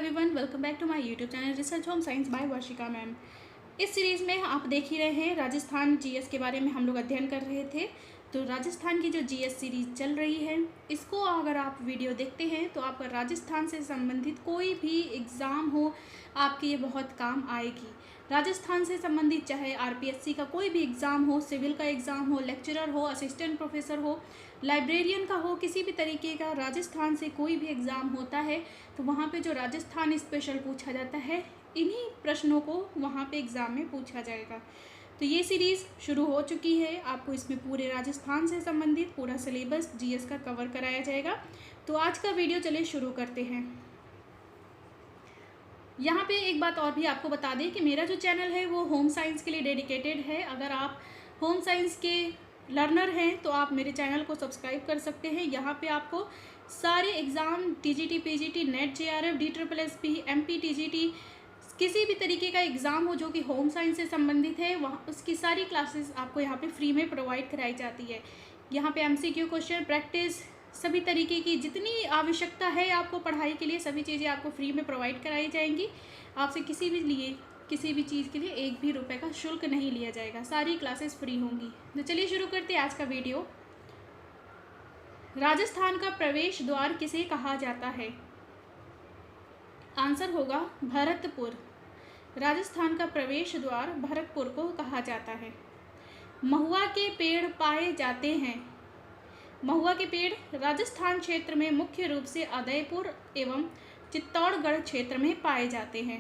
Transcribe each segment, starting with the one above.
Everyone, welcome back to my YouTube channel research home science by Varshika ma'am. इस सीरीज़ में आप देख ही रहे हैं राजस्थान जीएस के बारे में हम लोग अध्ययन कर रहे थे। तो राजस्थान की जो जीएस सीरीज़ चल रही है, इसको अगर आप वीडियो देखते हैं तो आपका राजस्थान से संबंधित कोई भी एग्ज़ाम हो, आपके ये बहुत काम आएगी। राजस्थान से संबंधित चाहे आरपीएससी का कोई भी एग्ज़ाम हो, सिविल का एग्ज़ाम हो, लेक्चरर हो, असिस्टेंट प्रोफेसर हो, लाइब्रेरियन का हो, किसी भी तरीके का राजस्थान से कोई भी एग्ज़ाम होता है तो वहाँ पे जो राजस्थान स्पेशल पूछा जाता है, इन्हीं प्रश्नों को वहाँ पे एग्ज़ाम में पूछा जाएगा। तो ये सीरीज़ शुरू हो चुकी है। आपको इसमें पूरे राजस्थान से संबंधित पूरा सिलेबस जीएस का कवर कराया जाएगा। तो आज का वीडियो चलिए शुरू करते हैं। यहाँ पे एक बात और भी आपको बता दें कि मेरा जो चैनल है वो होम साइंस के लिए डेडिकेटेड है। अगर आप होम साइंस के लर्नर हैं तो आप मेरे चैनल को सब्सक्राइब कर सकते हैं। यहाँ पे आपको सारे exam TGT, PGT, net, JRF, DSSP, MP, TGT, किसी भी तरीके का एग्ज़ाम हो जो कि होम साइंस से संबंधित है, वहाँ उसकी सारी क्लासेस आपको यहाँ पे फ्री में प्रोवाइड कराई जाती है। यहाँ पे एमसीक्यू क्वेश्चन, प्रैक्टिस, सभी तरीके की जितनी आवश्यकता है आपको पढ़ाई के लिए, सभी चीज़ें आपको फ्री में प्रोवाइड कराई जाएंगी। आपसे किसी भी चीज़ के लिए एक भी रुपए का शुल्क नहीं लिया जाएगा। सारी क्लासेस फ्री होंगी। तो चलिए शुरू करते हैं आज का वीडियो। राजस्थान का प्रवेश द्वार किसे कहा जाता है? आंसर होगा भरतपुर। राजस्थान का प्रवेश द्वार भरतपुर को कहा जाता है। महुआ के पेड़ पाए जाते हैं। महुआ के पेड़ राजस्थान क्षेत्र में मुख्य रूप से उदयपुर एवं चित्तौड़गढ़ क्षेत्र में पाए जाते हैं।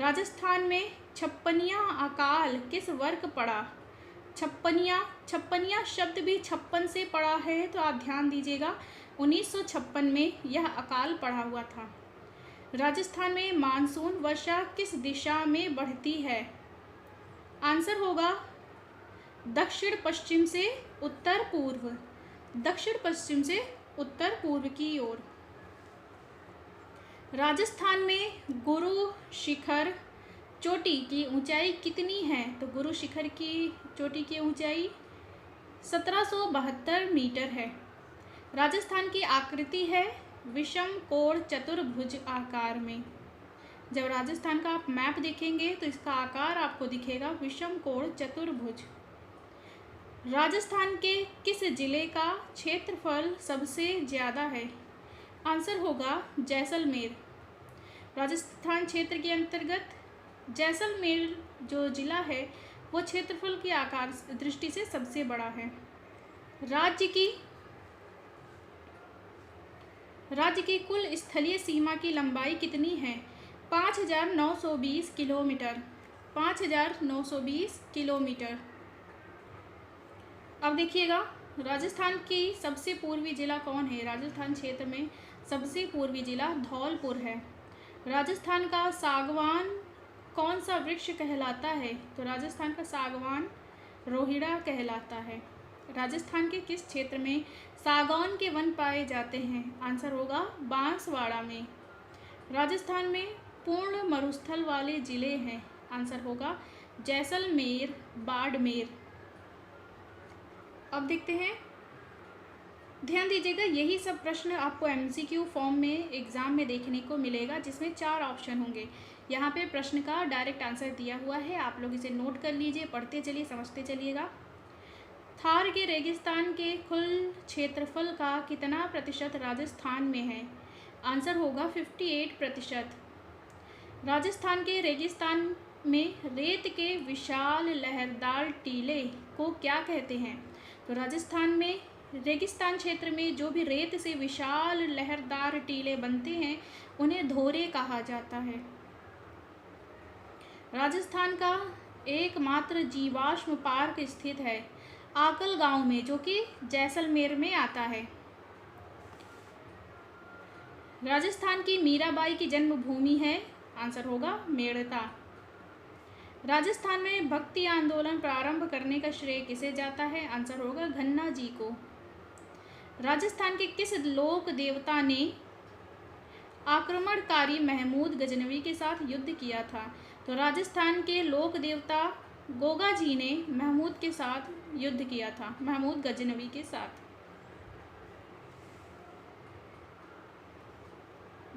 राजस्थान में छप्पनिया अकाल किस वर्ग पड़ा? छप्पनिया शब्द भी छप्पन से पड़ा है, तो आप ध्यान दीजिएगा। 1956 में यह अकाल पड़ा हुआ था। राजस्थान में मानसून वर्षा किस दिशा में बढ़ती है? आंसर होगा दक्षिण पश्चिम से उत्तर पूर्व। दक्षिण पश्चिम से उत्तर पूर्व की ओर। राजस्थान में गुरु शिखर चोटी की ऊंचाई कितनी है? तो गुरु शिखर की चोटी की ऊंचाई 1772 मीटर है। राजस्थान की आकृति है विषम कोण चतुर्भुज आकार में। जब राजस्थान का आप मैप देखेंगे तो इसका आकार आपको दिखेगा विषम कोण चतुर्भुज। राजस्थान के किस जिले का क्षेत्रफल सबसे ज़्यादा है? आंसर होगा जैसलमेर। राजस्थान क्षेत्र के अंतर्गत जैसलमेर जो जिला है वो क्षेत्रफल के आकार दृष्टि से सबसे बड़ा है। राज्य की कुल स्थलीय सीमा की लंबाई कितनी है? 5920 किलोमीटर। 5920 किलोमीटर। अब देखिएगा, राजस्थान की सबसे पूर्वी जिला कौन है? राजस्थान क्षेत्र में सबसे पूर्वी जिला धौलपुर है। राजस्थान का सागवान कौन सा वृक्ष कहलाता है? तो राजस्थान का सागवान रोहिड़ा कहलाता है। राजस्थान के किस क्षेत्र में सागौन के वन पाए जाते हैं? आंसर होगा बांसवाड़ा में। राजस्थान में पूर्ण मरुस्थल वाले जिले हैं। आंसर होगा जैसलमेर, बाड़मेर। अब देखते हैं, ध्यान दीजिएगा, यही सब प्रश्न आपको एमसीक्यू फॉर्म में एग्ज़ाम में देखने को मिलेगा, जिसमें 4 ऑप्शन होंगे। यहाँ पे प्रश्न का डायरेक्ट आंसर दिया हुआ है, आप लोग इसे नोट कर लीजिए, पढ़ते चलिए, समझते चलिएगा। थार के रेगिस्तान के कुल क्षेत्रफल का कितना प्रतिशत राजस्थान में है? आंसर होगा 58%। राजस्थान के रेगिस्तान में रेत के विशाल लहरदार टीले को क्या कहते हैं? तो राजस्थान में रेगिस्तान क्षेत्र में जो भी रेत से विशाल लहरदार टीले बनते हैं उन्हें धोरे कहा जाता है। राजस्थान का एकमात्र जीवाश्म पार्क स्थित है आकल गांव में, जो कि जैसलमेर में आता है। राजस्थान की मीराबाई की जन्मभूमि है। आंसर होगा मेड़ता। राजस्थान में भक्ति आंदोलन प्रारंभ करने का श्रेय किसे जाता है? आंसर होगा घन्ना जी को। राजस्थान के किस लोक देवता ने आक्रमणकारी महमूद गजनवी के साथ युद्ध किया था? तो राजस्थान के लोक देवता गोगा जी ने महमूद के साथ युद्ध किया था, महमूद गजनवी के साथ।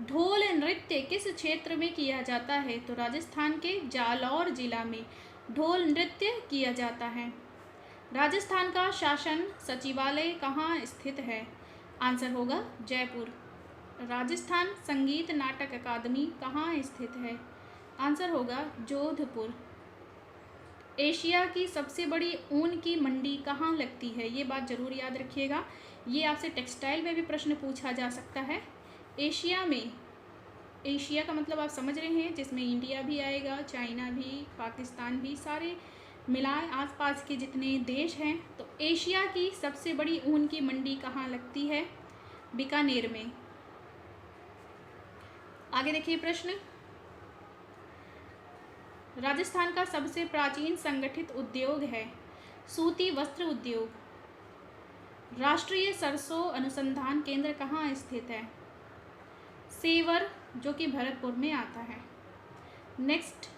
ढोल नृत्य किस क्षेत्र में किया जाता है? तो राजस्थान के जालौर जिला में ढोल नृत्य किया जाता है। राजस्थान का शासन सचिवालय कहाँ स्थित है? आंसर होगा जयपुर। राजस्थान संगीत नाटक अकादमी कहाँ स्थित है? आंसर होगा जोधपुर। एशिया की सबसे बड़ी ऊन की मंडी कहाँ लगती है? ये बात ज़रूर याद रखिएगा, ये आपसे टेक्सटाइल में भी प्रश्न पूछा जा सकता है। एशिया में, एशिया का मतलब आप समझ रहे हैं, जिसमें इंडिया भी आएगा, चाइना भी, पाकिस्तान भी, सारे मिलाए आसपास के जितने देश हैं। तो एशिया की सबसे बड़ी ऊन की मंडी कहाँ लगती है? बीकानेर में। आगे देखिए प्रश्न, राजस्थान का सबसे प्राचीन संगठित उद्योग है? सूती वस्त्र उद्योग। राष्ट्रीय सरसों अनुसंधान केंद्र कहाँ स्थित है? सेवर, जो कि भरतपुर में आता है। Next,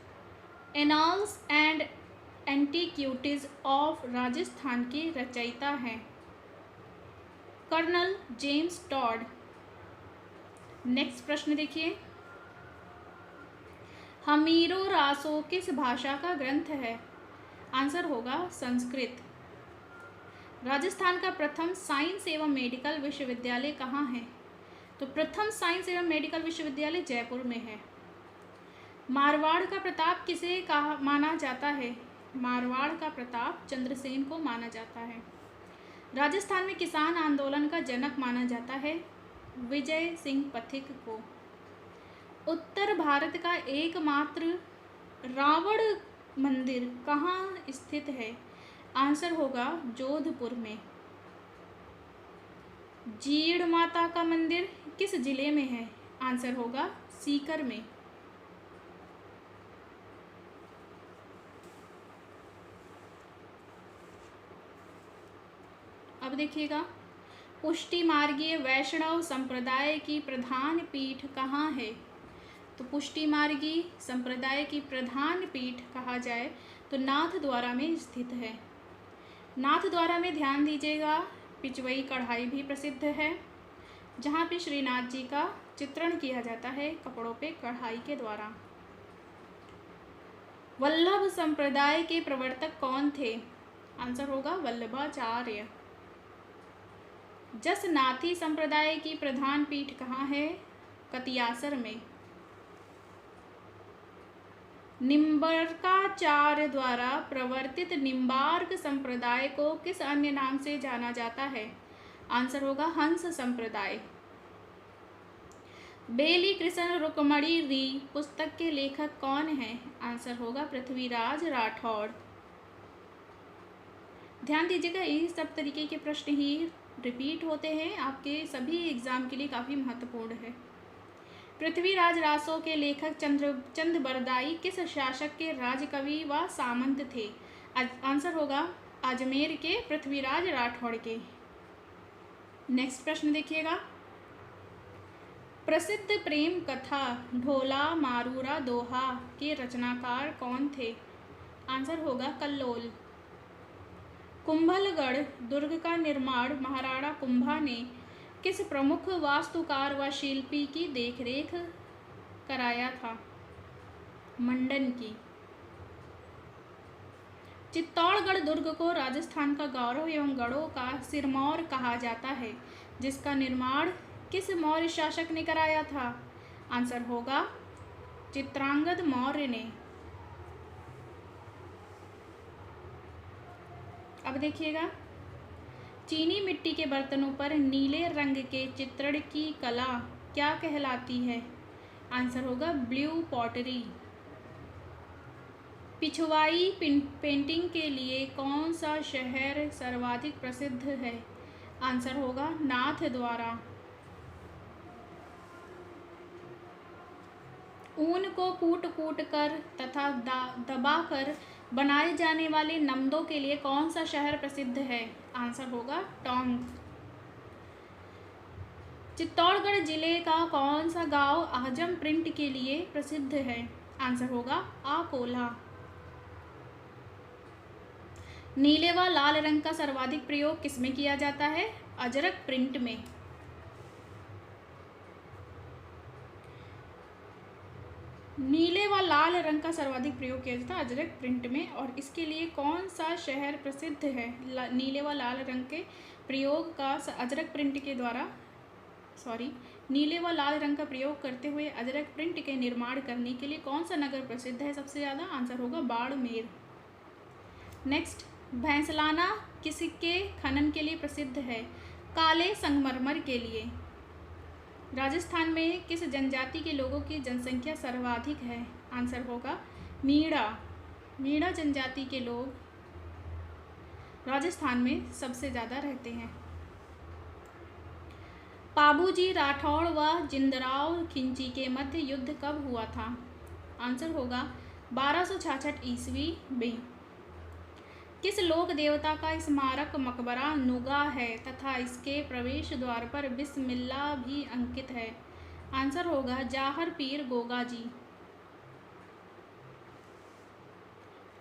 annals and antiquities of Rajasthan के रचयिता हैं कर्नल जेम्स टॉड। नेक्स्ट प्रश्न देखिए, हमीरो रासो किस भाषा का ग्रंथ है? आंसर होगा संस्कृत। राजस्थान का प्रथम साइंस एवं मेडिकल विश्वविद्यालय कहाँ है? तो प्रथम साइंस एवं मेडिकल विश्वविद्यालय जयपुर में है। मारवाड़ का प्रताप किसे कहा माना जाता है? मारवाड़ का प्रताप चंद्रसेन को माना जाता है। राजस्थान में किसान आंदोलन का जनक माना जाता है विजय सिंह पथिक को। उत्तर भारत का एकमात्र रावण मंदिर कहाँ स्थित है? आंसर होगा जोधपुर में। जीड़ माता का मंदिर किस जिले में है? आंसर होगा सीकर में। अब देखिएगा, पुष्टि मार्गीय वैष्णव संप्रदाय की प्रधान पीठ कहाँ है? तो पुष्टि मार्गी संप्रदाय की प्रधान पीठ कहा जाए तो नाथद्वारा में स्थित है। नाथद्वारा में ध्यान दीजिएगा, पिचवई कढ़ाई भी प्रसिद्ध है, जहाँ पे श्रीनाथ जी का चित्रण किया जाता है कपड़ों पे कढ़ाई के द्वारा। वल्लभ संप्रदाय के प्रवर्तक कौन थे? आंसर होगा वल्लभाचार्य। जसनाथी संप्रदाय की प्रधान पीठ कहाँ है? कतियासर में। निम्बर्काचार्य द्वारा प्रवर्तित निम्बार्क संप्रदाय को किस अन्य नाम से जाना जाता है? आंसर होगा हंस संप्रदाय। बेली कृष्ण रुक्मणी री पुस्तक के लेखक कौन हैं? आंसर होगा पृथ्वीराज राठौड़। ध्यान दीजिएगा, ये सब तरीके के प्रश्न ही रिपीट होते हैं, आपके सभी एग्जाम के लिए काफ़ी महत्वपूर्ण है। पृथ्वीराज रासो के लेखक चंद बरदाई किस शासक के राजकवि व सामंत थे? आंसर होगा अजमेर के पृथ्वीराज राठौड़ के। नेक्स्ट प्रश्न देखिएगा, प्रसिद्ध प्रेम कथा ढोला मारूरा दोहा के रचनाकार कौन थे? आंसर होगा कल्लोल। कुंभलगढ़ दुर्ग का निर्माण महाराणा कुंभा ने किस प्रमुख वास्तुकार व शिल्पी की देखरेख कराया था? मंडन की। चित्तौड़गढ़ दुर्ग को राजस्थान का गौरव एवं गढ़ों का सिरमौर कहा जाता है, जिसका निर्माण किस मौर्य शासक ने कराया था? आंसर होगा चित्रांगद मौर्य ने। अब देखिएगा, चीनी मिट्टी के बर्तनों पर नीले रंग के चित्रण की कला क्या कहलाती है? आंसर होगा ब्लू पॉटरी। पिछवाई पेंटिंग के लिए कौन सा शहर सर्वाधिक प्रसिद्ध है? आंसर होगा नाथद्वारा। ऊन को कूट कर तथा दबाकर बनाए जाने वाले नमदों के लिए कौन सा शहर प्रसिद्ध है? आंसर होगा टोंक। चित्तौड़गढ़ जिले का कौन सा गांव आजम प्रिंट के लिए प्रसिद्ध है? आंसर होगा आकोला। नीले व लाल रंग का सर्वाधिक प्रयोग किसमें किया जाता है? अजरक प्रिंट में। नीले व लाल रंग का सर्वाधिक प्रयोग किया जाता है अजरक प्रिंट में, और इसके लिए कौन सा शहर प्रसिद्ध है नीले व लाल रंग के प्रयोग का अजरक प्रिंट के द्वारा नीले व लाल रंग का प्रयोग करते हुए अजरक प्रिंट के निर्माण करने के लिए कौन सा नगर प्रसिद्ध है सबसे ज़्यादा? आंसर होगा बाड़मेर। नेक्स्ट, भैंसलाना किसके खनन के लिए प्रसिद्ध है? काले संगमरमर के लिए। राजस्थान में किस जनजाति के लोगों की जनसंख्या सर्वाधिक है? आंसर होगा मीणा। मीणा जनजाति के लोग राजस्थान में सबसे ज़्यादा रहते हैं। पाबूजी राठौड़ व जिंदराव खिलजी के मध्य युद्ध कब हुआ था? आंसर होगा 1266 ईस्वी में। किस लोक देवता का स्मारक मकबरा नुगा है तथा इसके प्रवेश द्वार पर बिस्मिल्लाह भी अंकित है? आंसर होगा जाहर पीर गोगा जी।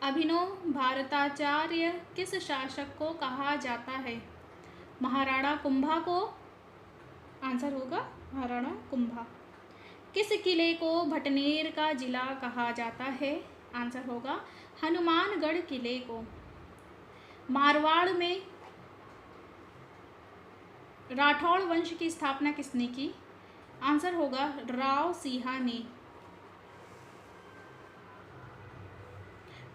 अभिनव भारताचार्य किस शासक को कहा जाता है? महाराणा कुंभा को। आंसर होगा महाराणा कुंभा। किस किले को भटनेर का जिला कहा जाता है? आंसर होगा हनुमानगढ़ किले को। मारवाड़ में राठौड़ वंश की स्थापना किसने की? आंसर होगा राव सिंहा ने।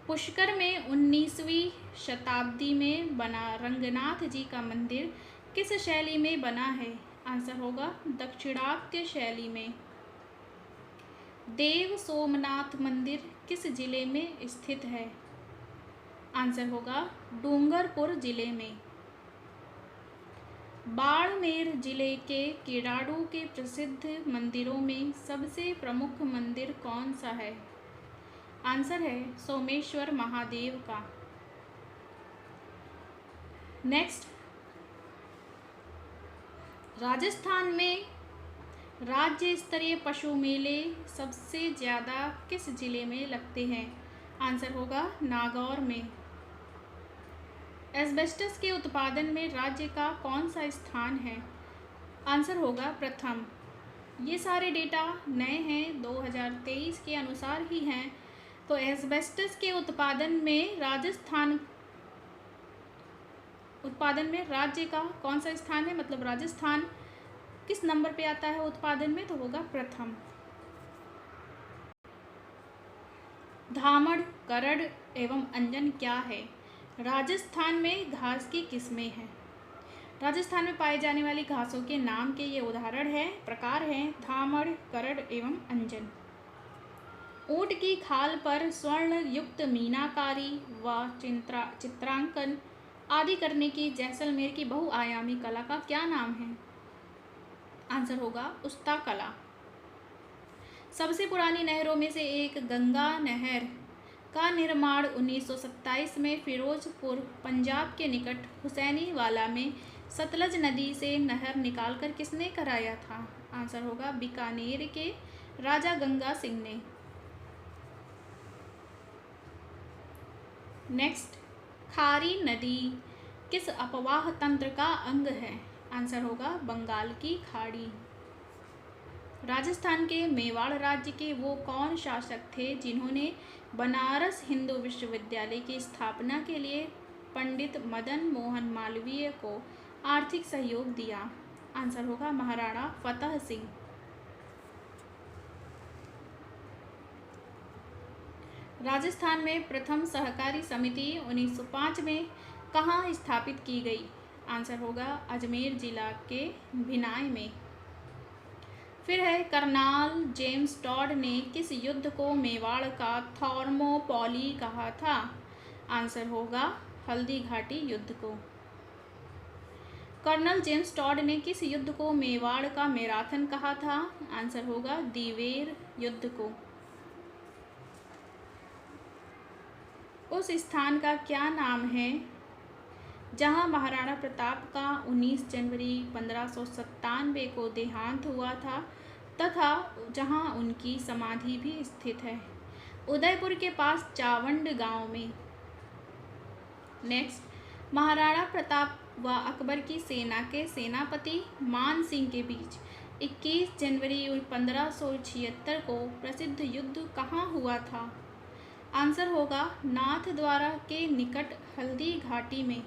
पुष्कर में 19वीं शताब्दी में बना रंगनाथ जी का मंदिर किस शैली में बना है? आंसर होगा दक्षिणात्य शैली में। देव सोमनाथ मंदिर किस जिले में स्थित है? आंसर होगा डूंगरपुर जिले में। बाड़मेर जिले के किराड़ू के प्रसिद्ध मंदिरों में सबसे प्रमुख मंदिर कौन सा है? आंसर है सोमेश्वर महादेव का। नेक्स्ट, राजस्थान में राज्य स्तरीय पशु मेले सबसे ज़्यादा किस जिले में लगते हैं? आंसर होगा नागौर में। एस्बेस्टस के उत्पादन में राज्य का कौन सा स्थान है? आंसर होगा प्रथम। ये सारे डेटा नए हैं, 2023 के अनुसार ही हैं। तो एस्बेस्टस के उत्पादन में राज्य का कौन सा स्थान है, मतलब राजस्थान किस नंबर पे आता है उत्पादन में? तो होगा प्रथम। धामड़, करड़ एवं अंजन क्या है? राजस्थान में घास की किस्में हैं। राजस्थान में पाए जाने वाली घासों के नाम के ये उदाहरण प्रकार हैं धामड़, करड़ एवं अंजन। ऊंट की खाल पर स्वर्ण युक्त मीनाकारी व चित्रांकन आदि करने की जैसलमेर की बहुआयामी कला का क्या नाम है? आंसर होगा उस्ता कला। सबसे पुरानी नहरों में से एक गंगा नहर का निर्माण 1927 में फिरोजपुर पंजाब के निकट हुसैनीवाला में सतलज नदी से नहर निकालकर किसने कराया था? आंसर होगा बीकानेर के राजा गंगा सिंह ने। नेक्स्ट, खारी नदी किस अपवाह तंत्र का अंग है? आंसर होगा बंगाल की खाड़ी। राजस्थान के मेवाड़ राज्य के वो कौन शासक थे जिन्होंने बनारस हिंदू विश्वविद्यालय की स्थापना के लिए पंडित मदन मोहन मालवीय को आर्थिक सहयोग दिया? आंसर होगा महाराणा फतेह सिंह। राजस्थान में प्रथम सहकारी समिति 1905 में कहाँ स्थापित की गई? आंसर होगा अजमेर जिला के भिनाय में। फिर है कर्नल जेम्स टॉड ने किस युद्ध को मेवाड़ का थर्मोपॉली कहा था? आंसर होगा हल्दी घाटी युद्ध को। कर्नल जेम्स टॉड ने किस युद्ध को मेवाड़ का मैराथन कहा था? आंसर होगा दिवेर युद्ध को। उस स्थान का क्या नाम है जहां महाराणा प्रताप का 19 जनवरी 1597 को देहांत हुआ था तथा जहां उनकी समाधि भी स्थित है? उदयपुर के पास चावंड गांव में। नेक्स्ट, महाराणा प्रताप व अकबर की सेना के सेनापति मान सिंह के बीच 21 जनवरी 1576 को प्रसिद्ध युद्ध कहाँ हुआ था? आंसर होगा नाथद्वारा के निकट हल्दी घाटी में।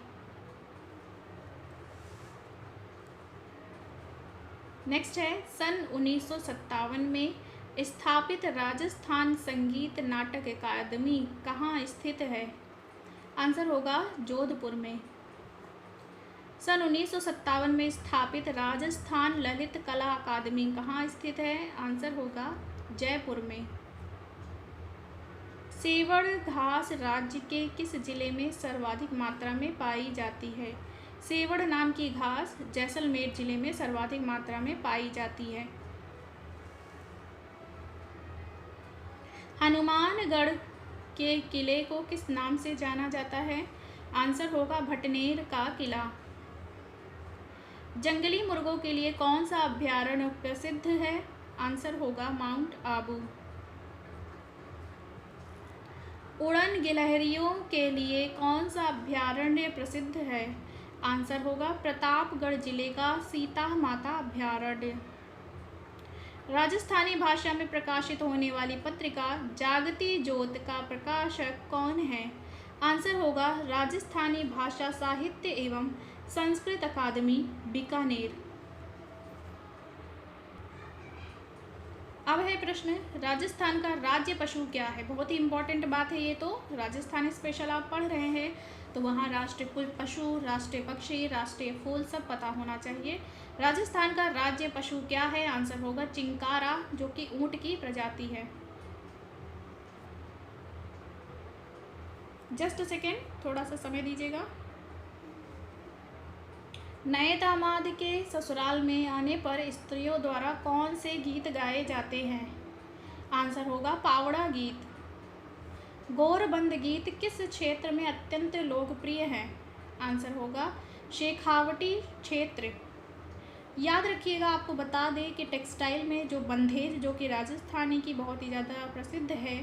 नेक्स्ट है सन 1957 में स्थापित राजस्थान संगीत नाटक अकादमी कहाँ स्थित है? आंसर होगा जोधपुर में। सन 1957 में स्थापित राजस्थान ललित कला अकादमी कहाँ स्थित है? आंसर होगा जयपुर में। सेवड़ घास राज्य के किस जिले में सर्वाधिक मात्रा में पाई जाती है? सेवड़ नाम की घास जैसलमेर जिले में सर्वाधिक मात्रा में पाई जाती है। हनुमानगढ़ के किले को किस नाम से जाना जाता है? आंसर होगा भटनेर का किला। जंगली मुर्गों के लिए कौन सा अभयारण्य प्रसिद्ध है? आंसर होगा माउंट आबू। उड़न गिलहरियों के लिए कौन सा अभयारण्य प्रसिद्ध है? आंसर होगा प्रतापगढ़ जिले का सीता माता अभयारण्य। राजस्थानी भाषा में प्रकाशित होने वाली पत्रिका जागती ज्योत का प्रकाशक कौन है? आंसर होगा राजस्थानी भाषा साहित्य एवं संस्कृत अकादमी बीकानेर। अब है प्रश्न राजस्थान का राज्य पशु क्या है? बहुत ही इंपॉर्टेंट बात है ये तो। राजस्थान स्पेशल आप पढ़ रहे हैं तो वहाँ राष्ट्रीय पशु, राष्ट्रीय पक्षी, राष्ट्रीय फूल सब पता होना चाहिए। राजस्थान का राज्य पशु क्या है? आंसर होगा चिंकारा, जो कि ऊंट की प्रजाति है। जस्ट सेकेंड, थोड़ा सा समय दीजिएगा। नए दामाद के ससुराल में आने पर स्त्रियों द्वारा कौन से गीत गाए जाते हैं? आंसर होगा पावड़ा गीत। गोरबंद गीत किस क्षेत्र में अत्यंत लोकप्रिय है? आंसर होगा शेखावटी क्षेत्र। याद रखिएगा, आपको बता दें कि टेक्सटाइल में जो बंधेज, जो कि राजस्थानी की बहुत ही ज़्यादा प्रसिद्ध है,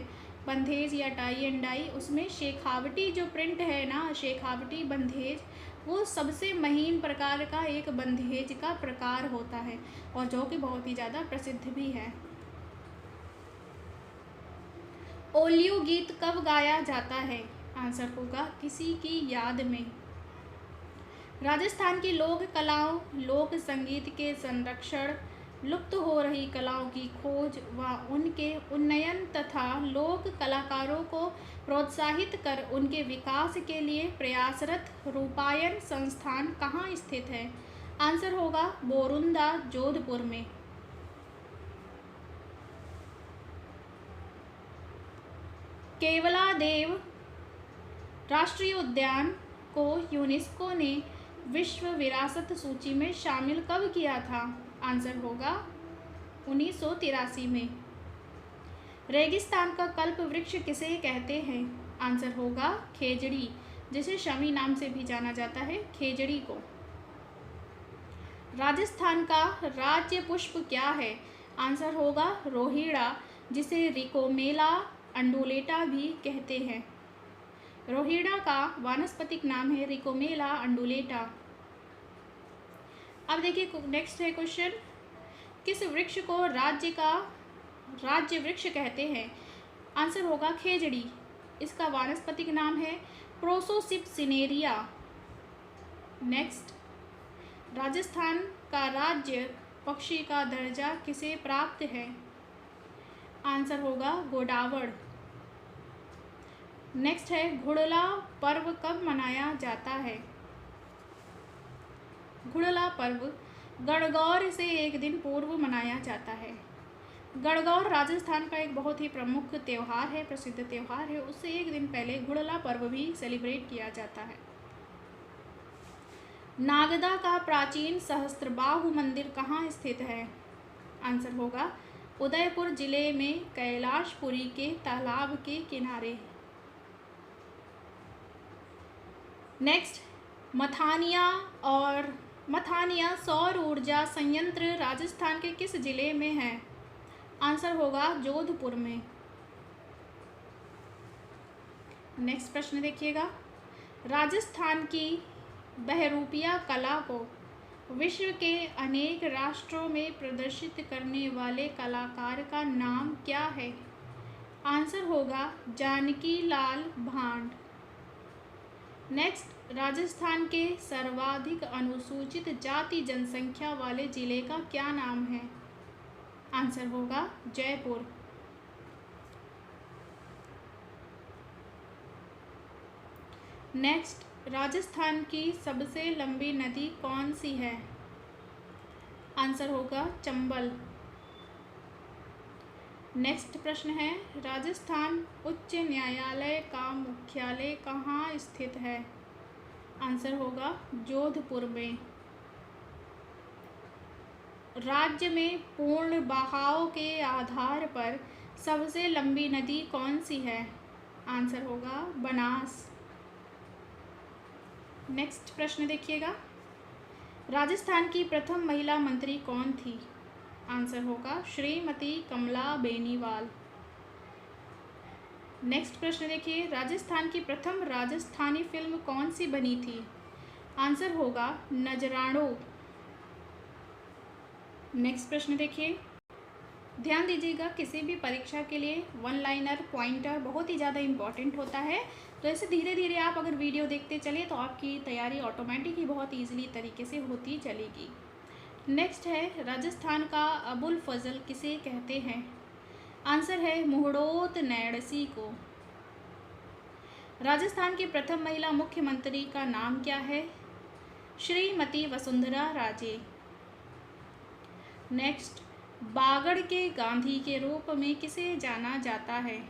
बंधेज या टाई एंड डाई, उसमें शेखावटी जो प्रिंट है ना, शेखावटी बंधेज, वो सबसे महीन प्रकार का एक बंधेज का प्रकार होता है और जो कि बहुत ही ज़्यादा प्रसिद्ध भी है। ओलियो गीत कब गाया जाता है? आंसर होगा किसी की याद में। राजस्थान की लोक कलाओं, लोक संगीत के संरक्षण, लुप्त हो रही कलाओं की खोज व उनके उन्नयन तथा लोक कलाकारों को प्रोत्साहित कर उनके विकास के लिए प्रयासरत रूपायन संस्थान कहाँ स्थित है? आंसर होगा बोरुंदा, जोधपुर में। केवलादेव राष्ट्रीय उद्यान को यूनेस्को ने विश्व विरासत सूची में शामिल कब किया था? आंसर होगा 1983 में। रेगिस्तान का कल्प वृक्ष किसे कहते हैं? आंसर होगा खेजड़ी, जिसे शमी नाम से भी जाना जाता है, खेजड़ी को। राजस्थान का राज्य पुष्प क्या है? आंसर होगा रोहिड़ा, जिसे रिकोमेला अंडुलेटा भी कहते हैं। रोहिड़ा का वानस्पतिक नाम है रिकोमेला अंडुलेटा। अब देखिए नेक्स्ट है क्वेश्चन, किस वृक्ष को राज्य वृक्ष कहते हैं? आंसर होगा खेजड़ी। इसका वानस्पतिक नाम है प्रोसोसिप्सिनेरिया। नेक्स्ट, राजस्थान का राज्य पक्षी का दर्जा किसे प्राप्त है? आंसर होगा गोडावड़। नेक्स्ट है घुड़ला पर्व कब मनाया जाता है? घुड़ला पर्व गणगौर से एक दिन पूर्व मनाया जाता है। गणगौर राजस्थान का एक बहुत ही प्रमुख त्यौहार है, प्रसिद्ध त्यौहार है। उससे एक दिन पहले घुड़ला पर्व भी सेलिब्रेट किया जाता है। नागदा का प्राचीन सहस्त्रबाहु मंदिर कहाँ स्थित है? आंसर होगा उदयपुर जिले में कैलाशपुरी के तालाब के किनारे। नेक्स्ट, मथानिया सौर ऊर्जा संयंत्र राजस्थान के किस जिले में है? आंसर होगा जोधपुर में। नेक्स्ट प्रश्न देखिएगा, राजस्थान की बहरूपिया कला को विश्व के अनेक राष्ट्रों में प्रदर्शित करने वाले कलाकार का नाम क्या है? आंसर होगा जानकी लाल भांड। नेक्स्ट, राजस्थान के सर्वाधिक अनुसूचित जाति जनसंख्या वाले जिले का क्या नाम है? आंसर होगा जयपुर। नेक्स्ट, राजस्थान की सबसे लंबी नदी कौन सी है? आंसर होगा चंबल। नेक्स्ट प्रश्न है, राजस्थान उच्च न्यायालय का मुख्यालय कहाँ स्थित है? आंसर होगा जोधपुर में। राज्य में पूर्ण बहाव के आधार पर सबसे लंबी नदी कौन सी है? आंसर होगा बनास। नेक्स्ट प्रश्न देखिएगा, राजस्थान की प्रथम महिला मंत्री कौन थी? आंसर होगा श्रीमती कमला बेनीवाल। नेक्स्ट प्रश्न देखिए, राजस्थान की प्रथम राजस्थानी फिल्म कौन सी बनी थी? आंसर होगा नजरानो। नेक्स्ट प्रश्न देखिए, ध्यान दीजिएगा, किसी भी परीक्षा के लिए वन लाइनर पॉइंटर बहुत ही ज़्यादा इम्पॉर्टेंट होता है। तो ऐसे धीरे धीरे आप अगर वीडियो देखते चले तो आपकी तैयारी ऑटोमेटिक ही बहुत ईजिली तरीके से होती चलेगी। नेक्स्ट है, राजस्थान का अबुल फजल किसे कहते हैं? आंसर है मुहड़ोत नैणसी को। राजस्थान की प्रथम महिला मुख्यमंत्री का नाम क्या है? श्रीमती वसुंधरा राजे। नेक्स्ट, बागड़ के गांधी के रूप में किसे जाना जाता है?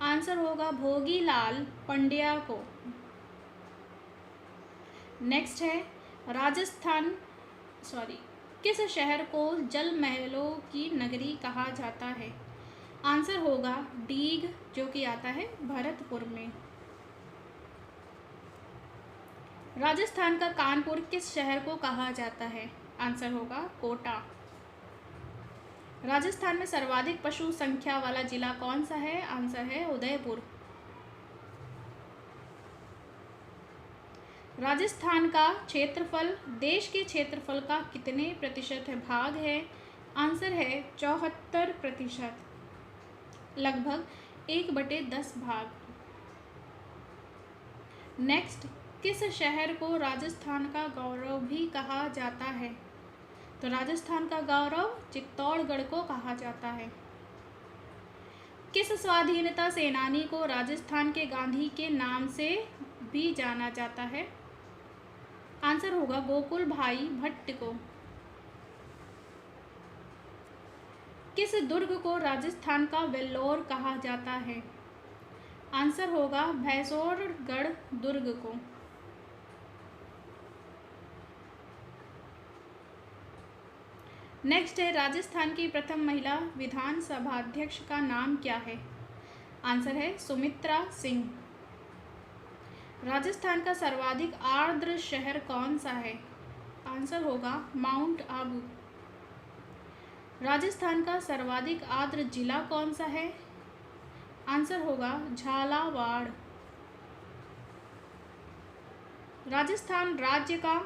आंसर होगा भोगीलाल पंड्या को। नेक्स्ट है, किस शहर को जल महलों की नगरी कहा जाता है? आंसर होगा डीग, जो कि आता है भरतपुर में। राजस्थान का कानपुर किस शहर को कहा जाता है? आंसर होगा कोटा। राजस्थान में सर्वाधिक पशु संख्या वाला जिला कौन सा है? आंसर है उदयपुर। राजस्थान का क्षेत्रफल देश के क्षेत्रफल का कितने प्रतिशत भाग है? आंसर है 74%, लगभग 1/10 भाग। नेक्स्ट, किस शहर को राजस्थान का गौरव भी कहा जाता है? तो राजस्थान का गौरव चित्तौड़गढ़ को कहा जाता है। किस स्वाधीनता सेनानी को राजस्थान के गांधी के नाम से भी जाना जाता है? आंसर होगा गोकुल भाई भट्ट को। किस दुर्ग को राजस्थान का वेल्लोर कहा जाता है? आंसर होगा भैंसोरगढ़ दुर्ग को। नेक्स्ट है, राजस्थान की प्रथम महिला विधानसभा अध्यक्ष का नाम क्या है? आंसर है सुमित्रा सिंह। राजस्थान का सर्वाधिक आर्द्र शहर कौन सा है? आंसर होगा माउंट आबू। राजस्थान का सर्वाधिक आर्द्र जिला कौन सा है? आंसर होगा झालावाड़। राजस्थान राज्य का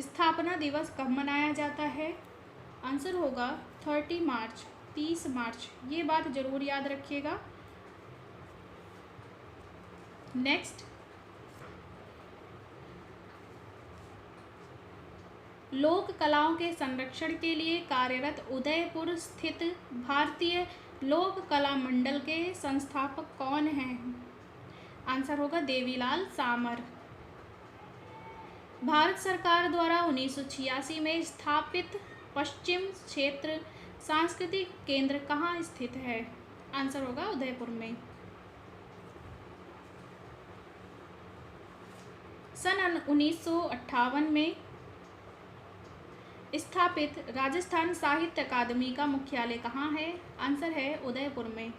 स्थापना दिवस कब मनाया जाता है? आंसर होगा 30 मार्च। ये बात जरूर याद रखिएगा। नेक्स्ट, लोक कलाओं के संरक्षण के लिए कार्यरत उदयपुर स्थित भारतीय लोक कला मंडल के संस्थापक कौन हैं? आंसर होगा देवीलाल सामर। भारत सरकार द्वारा 1986 में स्थापित पश्चिम क्षेत्र सांस्कृतिक केंद्र कहाँ स्थित है? आंसर होगा उदयपुर में। सन 1958 में स्थापित राजस्थान साहित्य अकादमी का मुख्यालय कहाँ है? आंसर है उदयपुर में।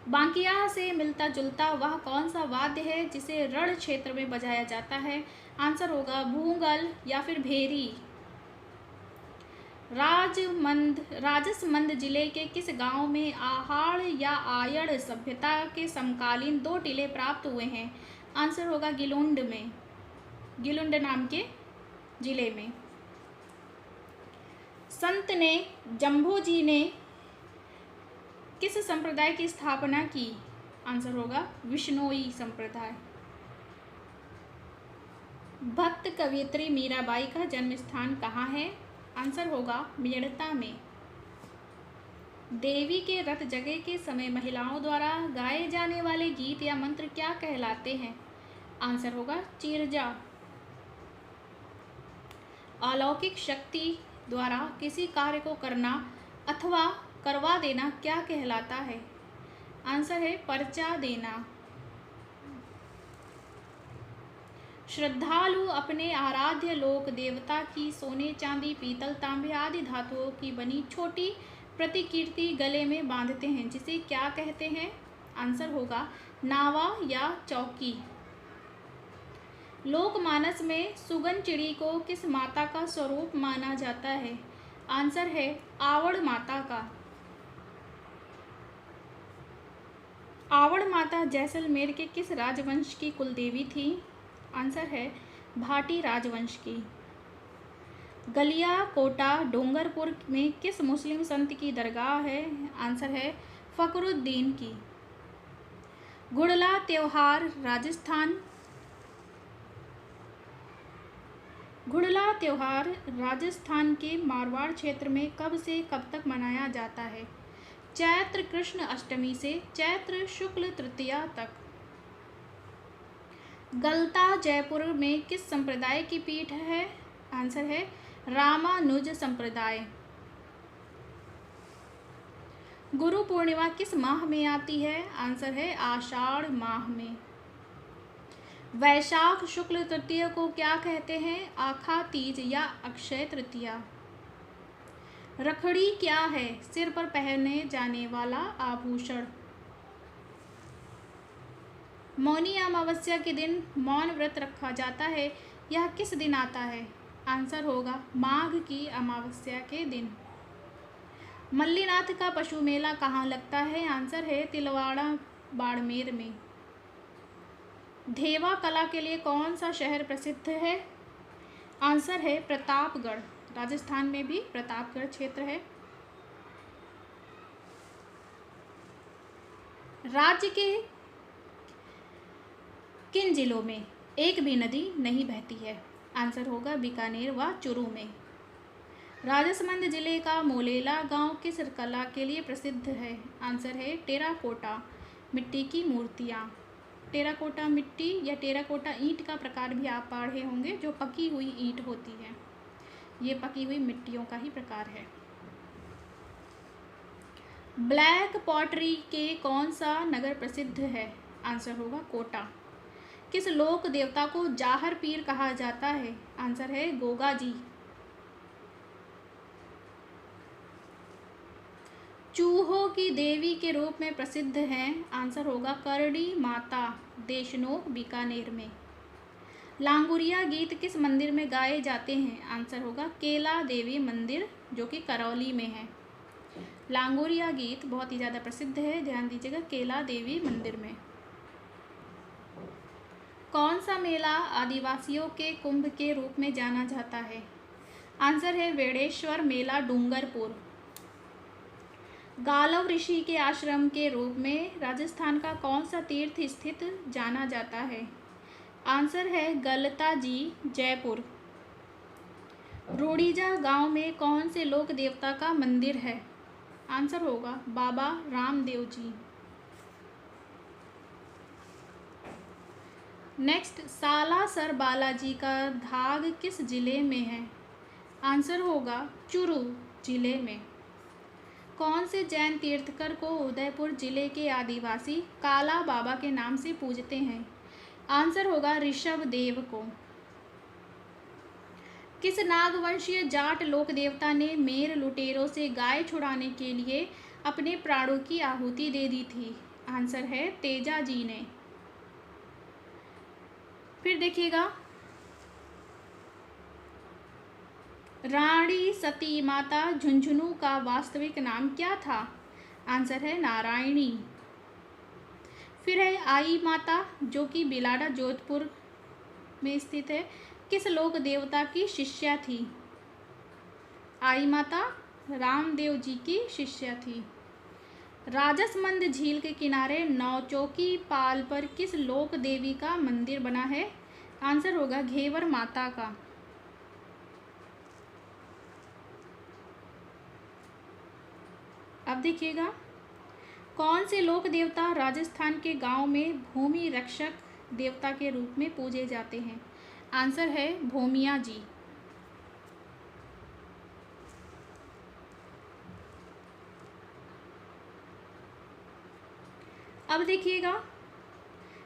बांकिया से मिलता जुलता वह कौन सा वाद्य है जिसे रण क्षेत्र में बजाया जाता है? आंसर होगा भूंगल या फिर भेरी। राजसमंद जिले के किस गांव में आहाड़ या आयड़ सभ्यता के समकालीन 2 टीले प्राप्त हुए हैं? आंसर होगा गिलोंड में। गिलुंड नाम के जिले में। संत ने जम्भोजी ने किस संप्रदाय की स्थापना की? आंसर होगा विश्नोई संप्रदाय। भक्त कवयित्री मीराबाई का जन्म स्थान कहाँ है? आंसर होगा मेड़ता में। देवी के रथ जगह के समय महिलाओं द्वारा गाए जाने वाले गीत या मंत्र क्या कहलाते हैं? आंसर होगा चीरजा। अलौकिक शक्ति द्वारा किसी कार्य को करना अथवा करवा देना क्या कहलाता है? आंसर है पर्चा देना। श्रद्धालु अपने आराध्य लोक देवता की सोने, चांदी, पीतल, तांबे आदि धातुओं की बनी छोटी प्रतिकीर्ति गले में बांधते हैं, जिसे क्या कहते हैं? आंसर होगा नावा या चौकी। लोकमानस में सुगन चिड़ी को किस माता का स्वरूप माना जाता है? आंसर है आवड़ माता का। आवड़ माता जैसलमेर के किस राजवंश की कुलदेवी थी? आंसर है भाटी राजवंश की। गलिया कोटा डोंगरपुर में किस मुस्लिम संत की दरगाह है? आंसर है फकरुद्दीन की। गुड़ला त्योहार राजस्थान के मारवाड़ क्षेत्र में कब से कब तक मनाया जाता है? चैत्र कृष्ण अष्टमी से चैत्र शुक्ल तृतीया तक। गलता जयपुर में किस संप्रदाय की पीठ है? आंसर है रामानुज संप्रदाय। गुरु पूर्णिमा किस माह में आती है? आंसर है आषाढ़ माह में। वैशाख शुक्ल तृतीया को क्या कहते हैं? आखा तीज या अक्षय तृतीया। रखड़ी क्या है? सिर पर पहने जाने वाला आभूषण। मौनी अमावस्या के दिन मौन व्रत रखा जाता है, यह किस दिन आता है? आंसर होगा माघ की अमावस्या के दिन। मल्लीनाथ का पशु मेला कहाँ लगता है? आंसर है तिलवाड़ा बाड़मेर में। धेवा कला के लिए कौन सा शहर प्रसिद्ध है? आंसर है प्रतापगढ़। राजस्थान में भी प्रतापगढ़ क्षेत्र है। राज्य के किन जिलों में एक भी नदी नहीं बहती है? आंसर होगा बीकानेर व चूरू में। राजसमंद जिले का मोलेला गांव किस कला के लिए प्रसिद्ध है? आंसर है टेराकोटा मिट्टी की मूर्तियाँ। टेराकोटा मिट्टी या टेराकोटा ईंट का प्रकार भी आप पढ़े होंगे, जो पकी हुई ईंट होती है। ये पकी हुई मिट्टियों का ही प्रकार है। ब्लैक पॉटरी के कौन सा नगर प्रसिद्ध है? आंसर होगा कोटा। किस लोक देवता को जाहर पीर कहा जाता है? आंसर है गोगा जी। चूहों की देवी के रूप में प्रसिद्ध हैं? आंसर होगा करड़ी माता, देशनोक बीकानेर में। लांगुरिया गीत किस मंदिर में गाए जाते हैं? आंसर होगा केला देवी मंदिर, जो कि करौली में है। लांगुरिया गीत बहुत ही ज़्यादा प्रसिद्ध है, ध्यान दीजिएगा, केला देवी मंदिर में। कौन सा मेला आदिवासियों के कुंभ के रूप में जाना जाता है? आंसर है वेड़ेश्वर मेला डूंगरपुर। गालव ऋषि के आश्रम के रूप में राजस्थान का कौन सा तीर्थ स्थित जाना जाता है? आंसर है गलता जी जयपुर। रूड़ीजा गांव में कौन से लोक देवता का मंदिर है? आंसर होगा बाबा रामदेव जी। नेक्स्ट, सालासर बालाजी का धाग किस जिले में है? आंसर होगा चूरू जिले में। कौन से जैन तीर्थकर को उदयपुर जिले के आदिवासी काला बाबा के नाम से पूजते हैं? आंसर होगा ऋषभ देव को। किस नागवंशीय जाट लोक देवता ने मेर लुटेरों से गाय छुड़ाने के लिए अपने प्राणों की आहुति दे दी थी? आंसर है तेजा जी ने। फिर देखिएगा, रानी सती माता झुंझुनू का वास्तविक नाम क्या था? आंसर है नारायणी। फिर है आई माता, जो कि बिलाड़ा जोधपुर में स्थित है। किस लोक देवता की शिष्या थी? आई माता रामदेव जी की शिष्या थी। राजसमंद झील के किनारे नौचौकी पाल पर किस लोक देवी का मंदिर बना है? आंसर होगा घेवर माता का। अब देखिएगा, कौन से लोक देवता राजस्थान के गांव में भूमि रक्षक देवता के रूप में पूजे जाते हैं? आंसर है भूमिया जी। अब देखिएगा,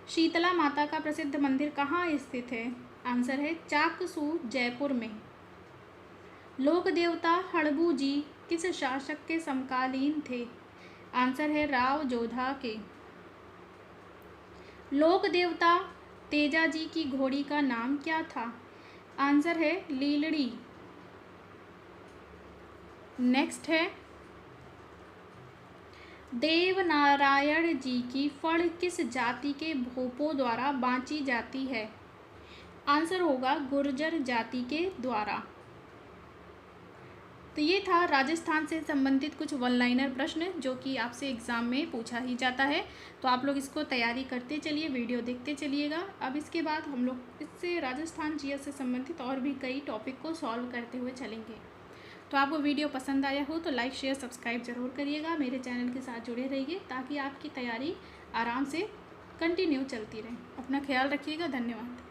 शीतला माता का प्रसिद्ध मंदिर कहाँ स्थित है? आंसर है चाकसू जयपुर में। लोक देवता हड़बू जी किस शासक के समकालीन थे? आंसर है राव जोधा के। लोक देवता तेजा जी की घोड़ी का नाम क्या था? आंसर है लीलड़ी। नेक्स्ट है, देवनारायण जी की फड़ किस जाति के भोपों द्वारा बाँची जाती है? आंसर होगा गुर्जर जाति के द्वारा। तो ये था राजस्थान से संबंधित कुछ वन लाइनर प्रश्न जो कि आपसे एग्ज़ाम में पूछा ही जाता है। तो आप लोग इसको तैयारी करते चलिए, वीडियो देखते चलिएगा। अब इसके बाद हम लोग इससे राजस्थान जीएस से संबंधित और भी कई टॉपिक को सॉल्व करते हुए चलेंगे। तो आपको वीडियो पसंद आया हो तो लाइक शेयर सब्सक्राइब ज़रूर करिएगा। मेरे चैनल के साथ जुड़े रहिए ताकि आपकी तैयारी आराम से कंटिन्यू चलती रहे। अपना ख्याल रखिएगा। धन्यवाद।